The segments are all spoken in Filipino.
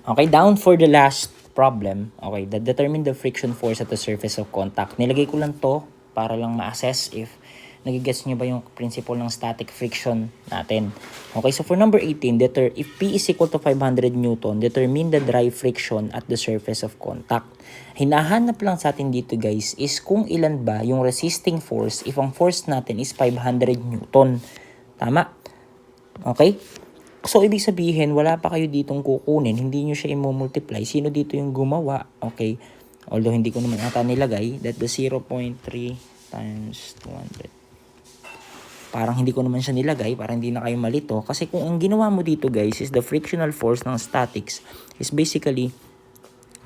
Okay, down for the last problem. Okay, determine the friction force at the surface of contact. Nilagay ko lang to para lang ma-assess if nagigets nyo ba yung principle ng static friction natin. Okay, so for number 18, if P is equal to 500 Newton, determine the dry friction at the surface of contact. Hinahanap lang sa atin dito guys is kung ilan ba yung resisting force if ang force natin is 500 Newton. Tama? Okay? So, ibig sabihin, wala pa kayo ditong kukunin, hindi nyo siya i-multiply. Sino dito yung gumawa? Okay. Although, hindi ko naman ata nilagay that the 0.3 times 200. Parang hindi ko naman siya nilagay, para hindi na kayo malito. Kasi kung ang ginawa mo dito guys is the frictional force ng statics is basically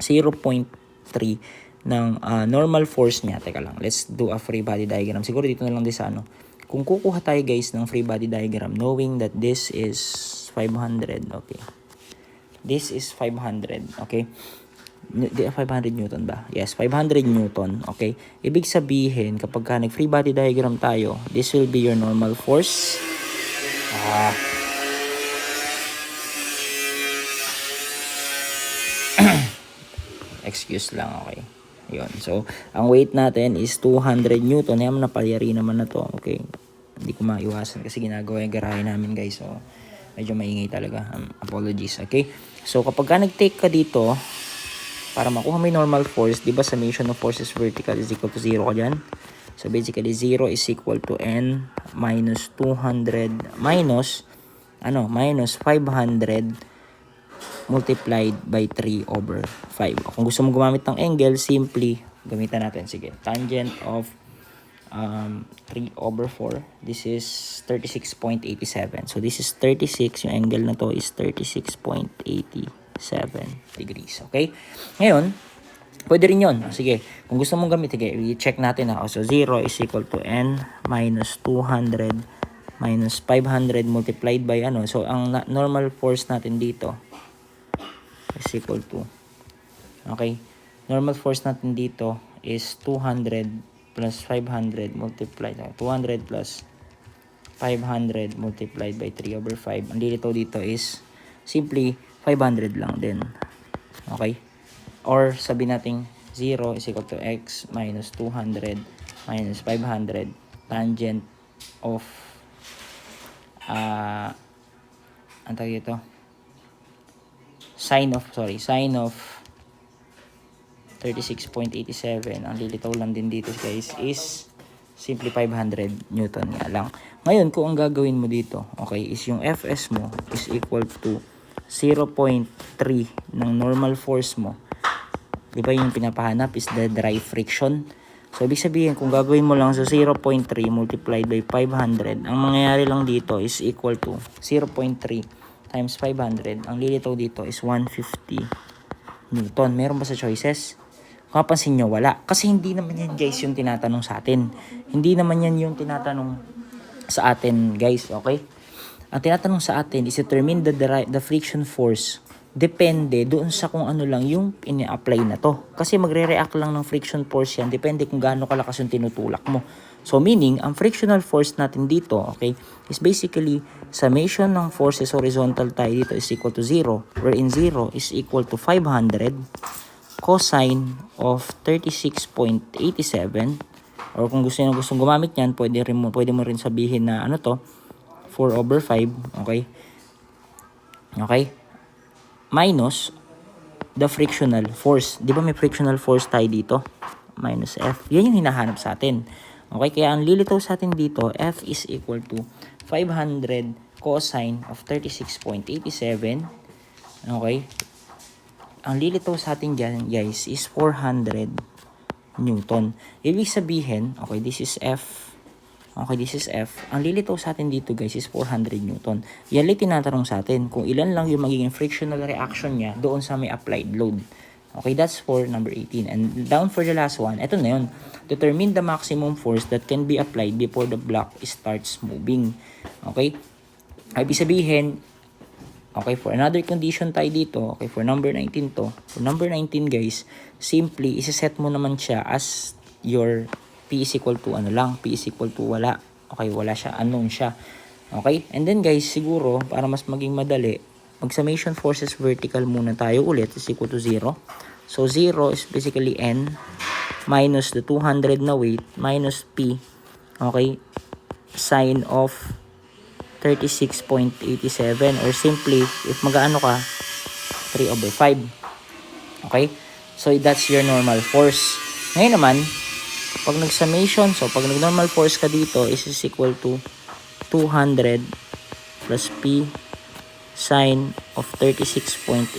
0.3 ng normal force niya. Teka lang, let's do a free body diagram. Siguro dito na lang din sa ano. Kung kukuha tayo guys ng free body diagram, knowing that this is 500, okay. This is 500, okay. 500 Newton ba? Yes, 500 Newton, okay. Ibig sabihin, kapag ka nag-free body diagram tayo, this will be your normal force. Excuse lang, okay. Yun. So, ang weight natin is 200 Newton. Yan, napalyari naman na to, okay. Hindi ko maiwasan kasi ginagawa yung garahe namin guys. So, medyo maingay talaga. Apologies, okay? So, kapag ka nag-take ka dito, para makuha mo yung normal force, di ba summation of forces vertical is equal to 0 ka dyan? So, basically, 0 is equal to n minus 200 minus 500 multiplied by 3 over 5. Kung gusto mo gumamit ng angle, simply, gamitan natin. Sige, tangent of 3 over 4. This is 36.87. So, this is 36. Yung angle na to is 36.87 degrees. Okay? Ngayon, pwede rin yun. Sige, kung gusto mong gamit, sige, i-check natin na. So, 0 is equal to n minus 200 minus 500 multiplied by ano. So, ang normal force natin dito is equal to, okay, normal force natin dito is 200 plus 500 multiplied, 200 plus 500 multiplied by 3 over 5. Ang lilitaw dito is simply 500 lang din. Okay? Or sabi natin 0 is equal to x minus 200 minus 500 tangent of ang tawag dito? Sine of 36.87. Ang lilitaw lang din dito guys is simply 500 Newton nga lang. Ngayon, kung ang gagawin mo dito, okay, is yung Fs mo is equal to 0.3 ng normal force mo. Di ba yung pinapahanap is the dry friction? So, ibig sabihin, kung gagawin mo lang sa 0.3 multiplied by 500, ang mangyayari lang dito is equal to 0.3 times 500. Ang lilitaw dito is 150 Newton. Meron ba sa choices? Kung mapansin nyo, wala. Kasi hindi naman yan guys yung tinatanong sa atin. Hindi naman yan yung tinatanong sa atin guys, okay? Ang tinatanong sa atin is determine the friction force. Depende doon sa kung ano lang yung ini-apply na to. Kasi magre-react lang ng friction force yan. Depende kung gaano kalakas yung tinutulak mo. So meaning, ang frictional force natin dito, okay, is basically summation ng forces horizontal tayo dito is equal to 0. Wherein 0 is equal to 500 cosine of 36.87. Or kung gustong gumamit yan, pwede mo rin sabihin na ano to, 4 over 5, okay? Okay? Minus the frictional force. Di ba may frictional force tayo dito? Minus F. Yan yung hinahanap sa atin. Okay, kaya ang lilitaw sa atin dito, F is equal to 500 cosine of 36.87. Okay? Ang lilitaw sa atin dyan, guys, is 400 Newton. Ibig sabihin, okay, this is F. Okay, this is F. Ang lilitaw sa atin dito, guys, is 400 Newton. Yan lang tinatanong sa atin kung ilan lang yung magiging frictional reaction niya doon sa may applied load. Okay, that's for number 18. And down for the last one, eto na yun. Determine the maximum force that can be applied before the block starts moving. Okay? Ibig sabihin, okay, for another condition tayo dito, okay, for number 19 to. For number 19, guys, simply, isa-set mo naman siya as your P is equal to ano lang, P is equal to wala. Okay, wala siya, unknown siya. Okay? And then, guys, siguro, para mas maging madali, mag-summation forces vertical muna tayo ulit is equal to 0. So 0 is basically N minus the 200 na weight minus P, okay, sine of 36.87, or simply, if mag-ano ka, 3/5. Okay? So that's your normal force. Ngayon naman, pag nag-summation, so pag nag-normal force ka dito, is equal to 200 plus P sine of 36.87.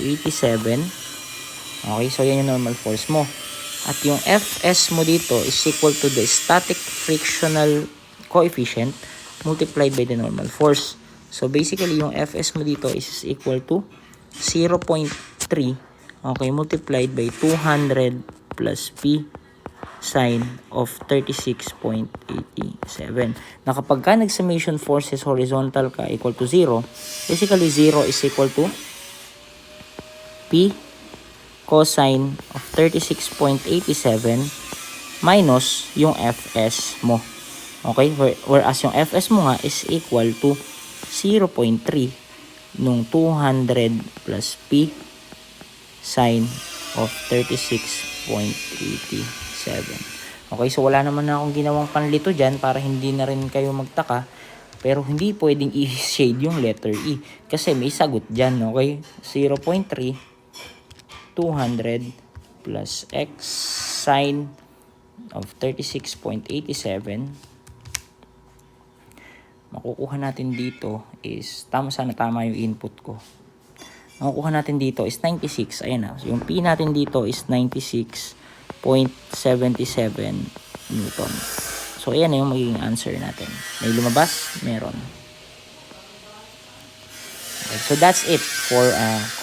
Okay, so yan yung normal force mo. At yung Fs mo dito is equal to the static frictional coefficient multiplied by the normal force. So basically, yung Fs mo dito is equal to 0.3, okay, multiplied by 200 plus P sine of 36.87. Na kapag ka nag-summation forces horizontal ka equal to 0, basically 0 is equal to P cosine of 36.87 minus yung Fs mo. Okay? Whereas yung Fs mo nga is equal to 0.3 nung 200 plus P sine of 36.87. Okay, so wala naman na akong ginawang panlito dyan para hindi na rin kayo magtaka. Pero hindi pwedeng i-shade yung letter E kasi may sagot dyan, okay? 0.3, 200 plus X sine of 36.87. Makukuha natin dito is, tama yung input ko. Makukuha natin dito is 96. Ayan na. So, yung P natin dito is 96.77 Newton. So, ayan na yung magiging answer natin. May lumabas? Meron. Okay, so, that's it for